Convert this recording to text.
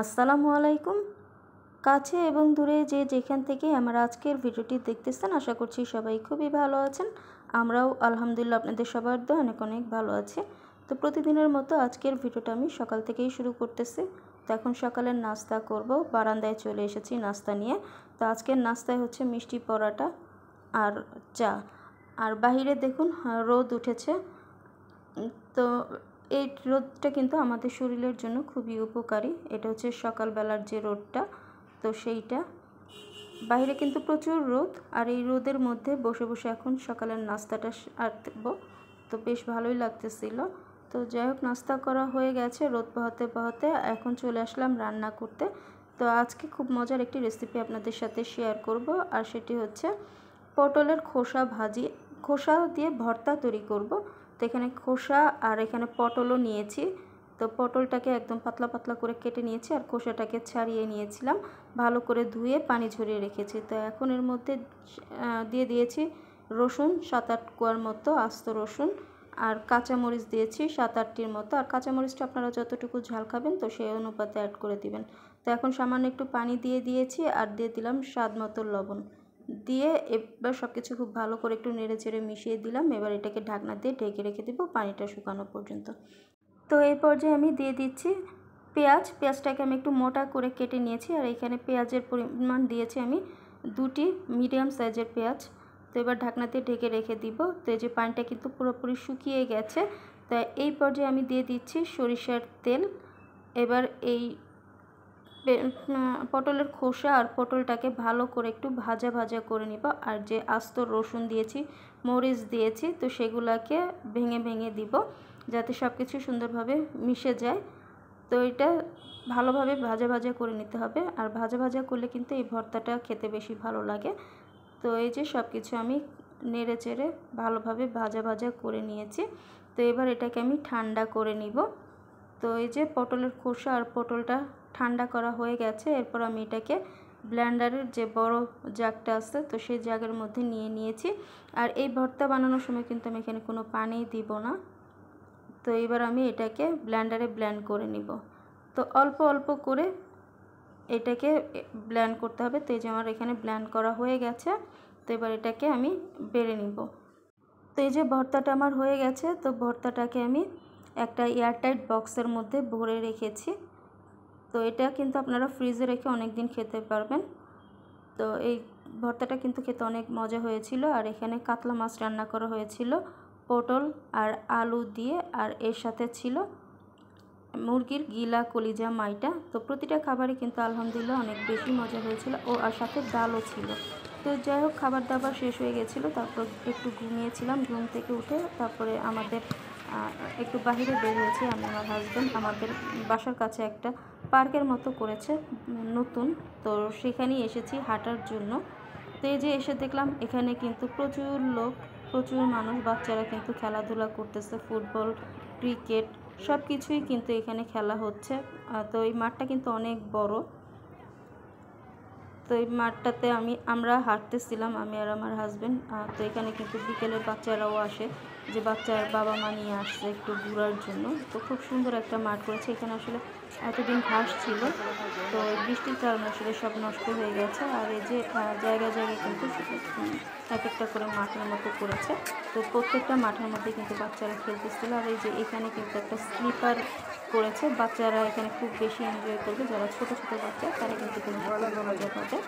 আসসালামু আলাইকুম। কাছে এবং দূরে যে যেখান থেকে আমার আজকের ভিডিওটি দেখতেছেন, আশা করছি সবাই খুবই ভালো আছেন। আমরাও আলহামদুলিল্লাহ আপনাদের সবার দোয়ায় অনেক অনেক ভালো আছি। তো প্রতিদিনের মতো আজকের ভিডিওটা আমি সকাল থেকেই শুরু করতেছি। তো এখন সকালের নাস্তা করব, বারান্দায় চলে এসেছি নাস্তা নিয়ে। তো আজকের নাস্তায় হচ্ছে মিষ্টি পরোটা আর চা। আর বাহিরে দেখুন রোদ উঠেছে। তো এই রোদটা কিন্তু আমাদের শরীরের জন্য খুবই উপকারী। এটা হচ্ছে সকালবেলার যে রোদটা, তো সেইটা বাইরে কিন্তু প্রচুর রোদ। আর এই রোদের মধ্যে বসে বসে এখন সকালের নাস্তাটা সারবো, তো বেশ ভালোই লাগতেছিল। তো যাই হোক, নাস্তা করা হয়ে গেছে। রোদ পোহাতে পোহাতে এখন চলে আসলাম রান্না করতে। তো আজকে খুব মজার একটি রেসিপি আপনাদের সাথে শেয়ার করব, আর সেটি হচ্ছে পটলের খোসা দিয়ে ভর্তা তৈরি করব। তো এখানে খোসা আর এখানে পটলও নিয়েছি। তো পটলটাকে একদম পাতলা পাতলা করে কেটে নিয়েছি, আর খোসাটাকে ছাড়িয়ে নিয়েছিলাম, ভালো করে ধুয়ে পানি ঝরিয়ে রেখেছি। তো এখন এর মধ্যে দিয়ে দিয়েছি রসুন 7-8 কোয়ার মতো আস্ত রসুন, আর কাঁচামরিচ দিয়েছি 7-8টির মতো। আর কাঁচামরিচটা আপনারা যতটুকু ঝাল খাবেন তো সেই অনুপাতে অ্যাড করে দিবেন। তো এখন সামান্য একটু পানি দিয়ে দিয়েছি, আর দিয়ে দিলাম স্বাদ মতো লবণ দিয়ে এবার সব কিছু খুব ভালো করে একটু নেড়ে চেড়ে মিশিয়ে দিলাম। এবার এটাকে ঢাকনা দিয়ে ঢেকে রেখে দেবো পানিটা শুকানো পর্যন্ত। তো এই পর্যায়ে আমি দিয়ে দিচ্ছি পেঁয়াজটাকে আমি একটু মোটা করে কেটে নিয়েছি, আর এখানে পেঁয়াজের পরিমাণ দিয়েছি আমি 2টি মিডিয়াম সাইজের পেঁয়াজ। তো এবার ঢাকনা দিয়ে ঢেকে রেখে দিব। তো এই যে পানিটা কিন্তু পুরোপুরি শুকিয়ে গেছে। তো এই পর্যায়ে আমি দিয়ে দিচ্ছি সরিষার তেল। এবার এই পটলের খোসা আর পটলটাকে ভালো করে একটু ভাজা ভাজা করে নিব। আর যে আস্ত রসুন দিয়েছি, মরিচ দিয়েছি, তো সেগুলোকে ভেঙে ভেঙে দিব যাতে সব কিছু সুন্দরভাবে মিশে যায়। তো এটা ভালোভাবে ভাজা ভাজা করে নিতে হবে, আর ভাজা ভাজা করলে কিন্তু এই ভর্তাটা খেতে বেশি ভালো লাগে। তো এই যে সব কিছু আমি নেড়ে চেড়ে ভালোভাবে ভাজা ভাজা করে নিয়েছি। তো এবার এটাকে আমি ঠান্ডা করে নিব। তো এই যে পটলের খোসা আর পটলটা ঠান্ডা করা হয়ে গেছে। এরপর আমি এটাকে ব্লেন্ডারের যে বড় জাগটা আছে, তো সেই জাগের মধ্যে নিয়ে নিয়েছি। আর এই ভর্তা বানানোর সময় কিন্তু আমি এখানে কোনো পানি দিব না। তো এবার আমি এটাকে ব্লেন্ডারে ব্লেন্ড করে নিব। তো অল্প অল্প করে এটাকে ব্লেন্ড করতে হবে। তো এই যে আমার এখানে ব্লেন্ড করা হয়ে গেছে। তো এবার এটাকে আমি বেড়ে নিব। তো এই যে ভর্তাটা আমার হয়ে গেছে। তো ভর্তাটাকে আমি একটা এয়ারটাইট বক্সের মধ্যে ভরে রেখেছি। তো এটা কিন্তু আপনারা ফ্রিজে রেখে অনেক দিন খেতে পারবেন। তো এই ভর্তাটা কিন্তু খেতে অনেক মজা হয়েছিল। আর এখানে কাতলা মাছ রান্না করা হয়েছিল পটল আর আলু দিয়ে, আর এর সাথে ছিল মুরগির গিলা কলিজা মাইটা। তো প্রতিটা খাবারই কিন্তু আলহামদুলিল্লাহ অনেক বেশি মজা হয়েছিল, আর সাথে ডালও ছিল। তো যাই হোক, খাবার দাবার শেষ হয়ে গেছিলো। তারপর একটু ঘুমিয়েছিলাম। ঘুম থেকে উঠে তারপরে আমাদের একটু বাহিরে বের হয়েছি আমি আমার হাজব্যান্ড। আমাদের বাসার কাছে একটা পার্কের মতো করেছে নতুন, তো সেখানেই এসেছি হাঁটার জন্য। তো এই যে এসে দেখলাম এখানে কিন্তু প্রচুর লোক, প্রচুর মানুষ, বাচ্চারা কিন্তু খেলাধুলা করতেছে, ফুটবল, ক্রিকেট সব কিছুই কিন্তু এখানে খেলা হচ্ছে। তো এই মাঠটা কিন্তু অনেক বড়। তো এই মাঠটাতে আমরা হাঁটতেছিলাম, আমি আর আমার হাজব্যান্ড। তো এখানে কিন্তু বিকেলের বাচ্চারাও আসে, যে বাচ্চার বাবা মা নিয়ে আসছে একটু ঘোরার জন্য। তো খুব সুন্দর একটা মাঠ করেছে। এখানে আসলে এতদিন ঘাস ছিল, তো বৃষ্টির কারণে আসলে সব নষ্ট হয়ে গেছে। আর এই যে জায়গায় জায়গায় কিন্তু এক একটা করে মাঠের মতো করেছে। তো প্রত্যেকটা মাঠের মধ্যে কিন্তু বাচ্চারা খেলতেছিল। আর এই যে এখানে কিন্তু একটা স্লিপার করেছে, বাচ্চারা এখানে খুব বেশি এনজয় করবে। যারা ছোট ছোট বাচ্চা তারা কিন্তু মজা পাবে।